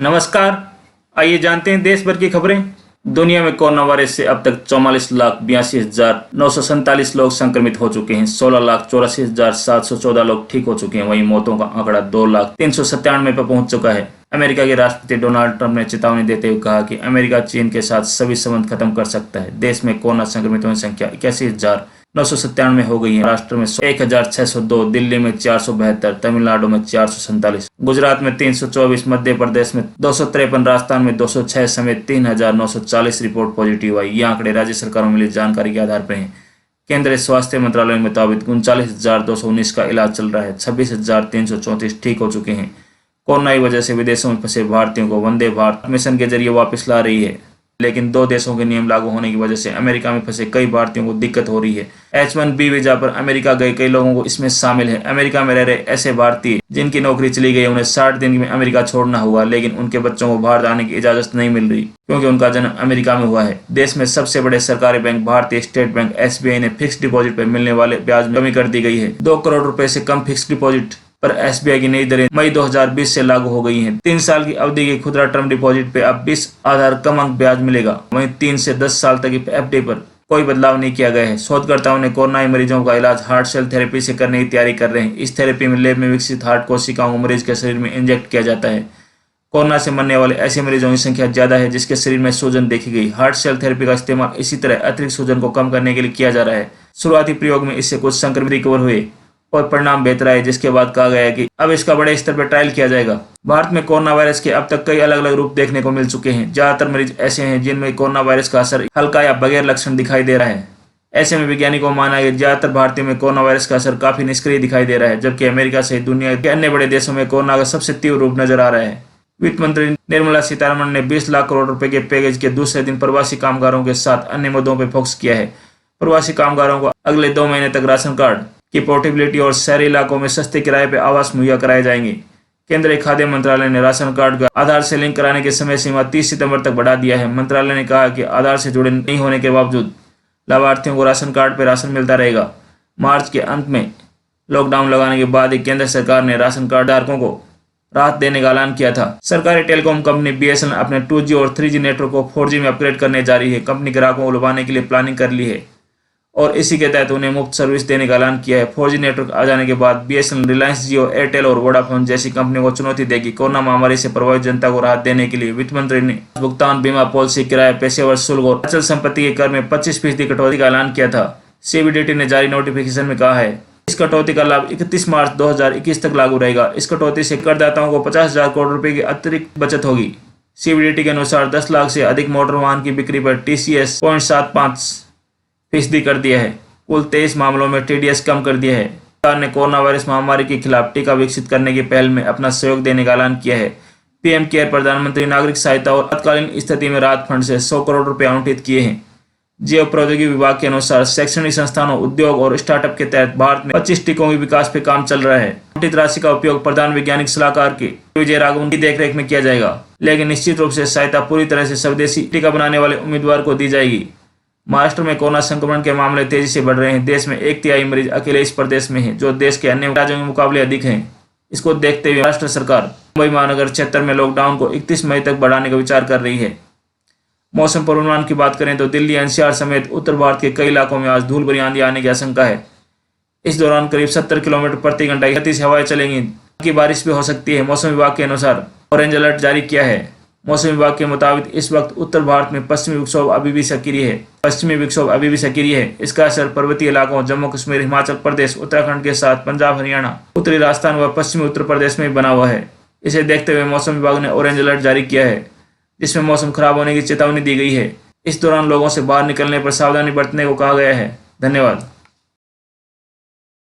नमस्कार। आइए जानते हैं देश भर की खबरें। दुनिया में कोरोना वायरस से अब तक 44,82,947 लोग संक्रमित हो चुके हैं। 16,84,714 लोग ठीक हो चुके हैं। वहीं मौतों का आंकड़ा 2,03,97 पर पहुंच चुका है। अमेरिका के राष्ट्रपति डोनाल्ड ट्रंप ने चेतावनी देते हुए कहा कि अमेरिका चीन के साथ सभी संबंध खत्म कर सकता है। देश में कोरोना संक्रमितों की संख्या 81,997 हो गई है। महाराष्ट्र में 1,602, दिल्ली में 472, तमिलनाडु में 447, गुजरात में 324, मध्य प्रदेश में 253, राजस्थान में 206 समेत 3,940 रिपोर्ट पॉजिटिव आई। ये आंकड़े राज्य सरकारों में मिली जानकारी के आधार पर हैं। केंद्रीय स्वास्थ्य मंत्रालय के मुताबिक 39,219 का इलाज चल रहा है। 26,334 ठीक हो चुके हैं। कोरोना की वजह से विदेशों में फंसे भारतीयों को वंदे भारत मिशन के जरिए वापस ला रही है, लेकिन 2 देशों के नियम लागू होने की वजह से अमेरिका में फंसे कई भारतीयों को दिक्कत हो रही है। H-1B वीजा पर अमेरिका गए कई लोगों को इसमें शामिल है। अमेरिका में रह रहे ऐसे भारतीय जिनकी नौकरी चली गई, उन्हें 60 दिन में अमेरिका छोड़ना हुआ, लेकिन उनके बच्चों को बाहर जाने की इजाजत नहीं मिल रही क्योंकि उनका जन्म अमेरिका में हुआ है। देश में सबसे बड़े सरकारी बैंक भारतीय स्टेट बैंक SBI ने फिक्स डिपॉजिट पर मिलने वाले ब्याज में कमी कर दी गई है। 2 करोड़ रुपए से कम फिक्स डिपॉजिट पर SBI की नई दरें मई 2020 से लागू हो गई हैं। 3 साल की अवधि के खुदरा टर्म डिपॉजिट पे अब 20 आधार कम अंक ब्याज मिलेगा। वहीं 3 से 10 साल तक की FD पर कोई बदलाव नहीं किया गया है। शोधकर्ताओं ने कोरोना मरीजों का इलाज हार्ट सेल थेरेपी से करने की तैयारी कर रहे हैं। इस थेरेपी में लैब में विकसित हार्ट कोशिकाओं को मरीज के शरीर में इंजेक्ट किया जाता है। कोरोना से मरने वाले ऐसे मरीजों की संख्या ज्यादा है जिसके शरीर में सूजन देखी गई। हार्ट सेल थेरेपी का इस्तेमाल इसी तरह अतिरिक्त सूजन को कम करने के लिए किया जा रहा है। शुरुआती प्रयोग में इससे कुछ संक्रमित रिकवर हुए और परिणाम बेहतर आए, जिसके बाद कहा गया है कि अब इसका बड़े स्तर पर ट्रायल किया जाएगा। भारत में कोरोना वायरस के अब तक कई अलग अलग रूप देखने को मिल चुके हैं। ज्यादातर मरीज ऐसे हैं जिनमें कोरोना वायरस का असर हल्का या बगैर लक्षण दिखाई दे रहा है। ऐसे में वैज्ञानिकों को माना है कि ज्यादातर भारतीयों में कोरोना वायरस का असर काफी निष्क्रिय दिखाई दे रहा है, जबकि अमेरिका सहित दुनिया के अन्य बड़े देशों में कोरोना का सबसे तीव्र रूप नजर आ रहा है। वित्त मंत्री निर्मला सीतारमण ने 20 लाख करोड़ रुपए के पैकेज के दूसरे दिन प्रवासी कामगारों के साथ अन्य मुद्दों पर फोकस किया है। प्रवासी कामगारों को अगले 2 महीने तक राशन कार्ड की पोर्टेबिलिटी और शहरी इलाकों में सस्ते किराए पर आवास मुहैया कराए जाएंगे। केंद्रीय खाद्य मंत्रालय ने राशन कार्ड का आधार से लिंक कराने की समय सीमा 30 सितंबर तक बढ़ा दिया है। मंत्रालय ने कहा कि आधार से जुड़े नहीं होने के बावजूद लाभार्थियों को राशन कार्ड पर राशन मिलता रहेगा। मार्च के अंत में लॉकडाउन लगाने के बाद ही केंद्र सरकार ने राशन कार्ड धारकों को राहत देने का ऐलान किया था। सरकारी टेलीकॉम कंपनी BSNL अपने 2G और 3G नेटवर्क को 4G में अपग्रेड करने जा रही है। कंपनी ग्राहकों को लुभाने के लिए प्लानिंग कर ली है और इसी के तहत उन्हें मुफ्त सर्विस देने का ऐलान किया है। 4G नेटवर्क आ जाने के बाद BSNL, रिलायंस जियो, एयरटेल और वोडाफोन जैसी कंपनियों को चुनौती देगी। कोरोना महामारी से प्रभावित जनता को राहत देने के लिए वित्त मंत्री ने भुगतान, बीमा पॉलिसी, किराए, पेशेवर शुल्क और अचल संपत्ति के कर में 25% कटौती का ऐलान किया था। CBDT ने जारी नोटिफिकेशन में कहा है इस कटौती का लाभ 31 मार्च 2021 तक लागू रहेगा। इस कटौती से करदाताओं को 50,000 करोड़ रुपए की अतिरिक्त बचत होगी। CBDT के अनुसार 10 लाख से अधिक मोटर वाहन की बिक्री पर TCS 0.75% कर दिया है। कुल 23 मामलों में TDS कम कर दिया है। सरकार ने कोरोना वायरस महामारी के खिलाफ टीका विकसित करने की पहल में अपना सहयोग देने का ऐलान किया है। PM केयर प्रधानमंत्री नागरिक सहायता और तत्कालीन स्थिति में राहत फंड से 100 करोड़ रुपए आवंटित किए हैं। जैव प्रौद्योगिकी विभाग के अनुसार शैक्षणिक संस्थानों, उद्योग और स्टार्टअप के तहत भारत में 25 टीकों के विकास पे काम चल रहा है। आवंटित राशि का उपयोग प्रधान वैज्ञानिक सलाहकार के विजय राघवन की देखरेख में किया जाएगा, लेकिन निश्चित रूप से सहायता पूरी तरह से स्वदेशी टीका बनाने वाले उम्मीदवार को दी जाएगी। महाराष्ट्र में कोरोना संक्रमण के मामले तेजी से बढ़ रहे हैं। देश में 1/3 मरीज अकेले इस प्रदेश में हैं, जो देश के अन्य राज्यों के मुकाबले अधिक हैं। इसको देखते हुए महाराष्ट्र सरकार मुंबई महानगर क्षेत्र में लॉकडाउन को 31 मई तक बढ़ाने का विचार कर रही है। मौसम पूर्वानुमान की बात करें तो दिल्ली, NCR समेत उत्तर भारत के कई इलाकों में आज धूल भरी आंधी आने की आशंका है। इस दौरान करीब 70 किलोमीटर प्रति घंटा की गति से हवाएं चलेंगी, की बारिश भी हो सकती है। मौसम विभाग के अनुसार ऑरेंज अलर्ट जारी किया है। मौसम विभाग के मुताबिक इस वक्त उत्तर भारत में पश्चिमी विक्षोभ अभी भी सक्रिय है। इसका असर पर्वतीय इलाकों जम्मू कश्मीर, हिमाचल प्रदेश, उत्तराखंड के साथ पंजाब, हरियाणा, उत्तरी राजस्थान व पश्चिमी उत्तर प्रदेश में बना हुआ है। इसे देखते हुए मौसम विभाग ने ऑरेंज अलर्ट जारी किया है, जिसमें मौसम खराब होने की चेतावनी दी गई है। इस दौरान लोगों से बाहर निकलने पर सावधानी बरतने को कहा गया है। धन्यवाद।